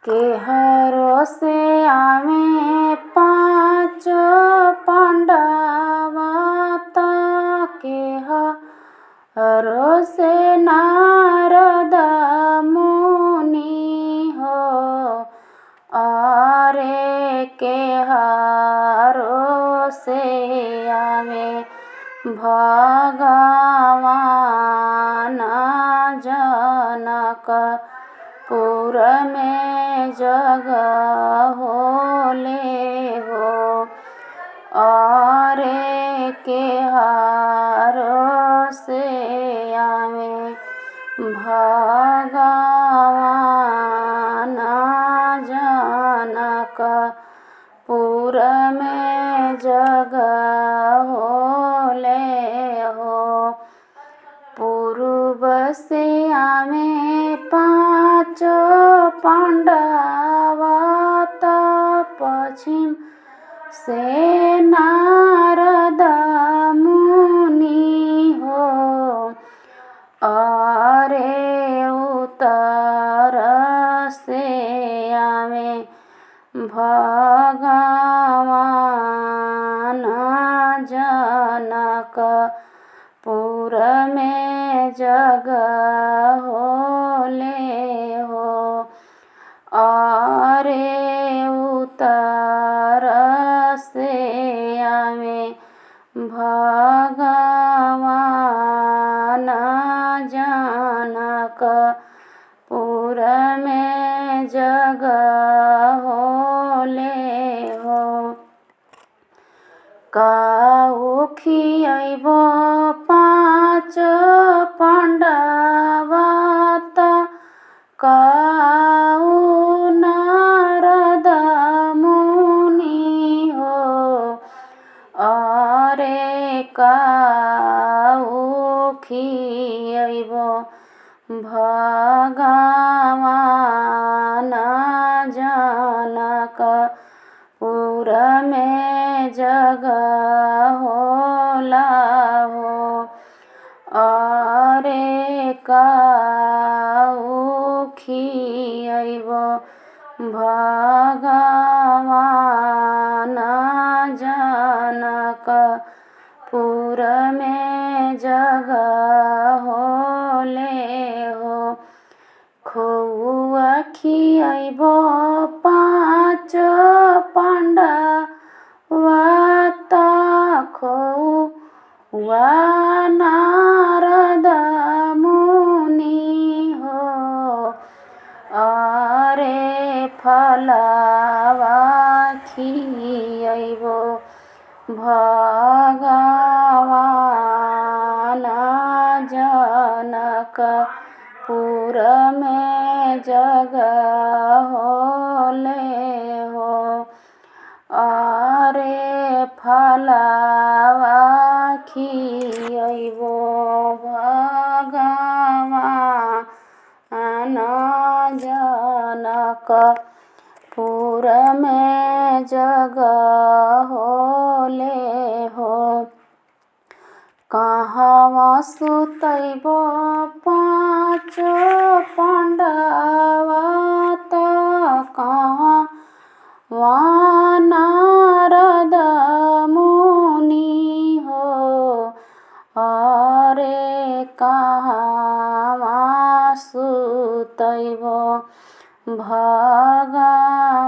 केहरो से आमे पाँच पांडवा त केहरो से नारद मुनि हो। अरे केहरो से आवे भगवान जनक पुर में जगह होले हो। अरे केहरो से आवे भगवान जनक पुर में जगह होले हो। पूर्व से आवे पाँच पांडवा त पश्चिम से नारद मुनि हो। अरे उत्तर से आवे भगवान जनक पुर में जगह होले हो। अरे उत्तर से आवे भगवान जनक पुर में जगह होले हो। काऊ खियाइबो पाँच पांडवा त काऊ नारद मुनि हो। अरे काऊ खियाइबो भगवान जनक पुर में जगह होला हो। अरे काऊ खियाइबो भगवान जनक पुर में जगह होले हो। खोआ खियाइबो पाँच पांडवा त खोआ नारद मुनि हो। अरे फलवा खियाइबो भगवान जनक पुर में जगह होले हो। अरे फलवा खियाइबो भगवान जनक पुर में जगह होले हो। कहवा सुतैबो पाँच पांडवा त कहवा नारद मुनि हो। अरे कहवा सुतैबो भगवान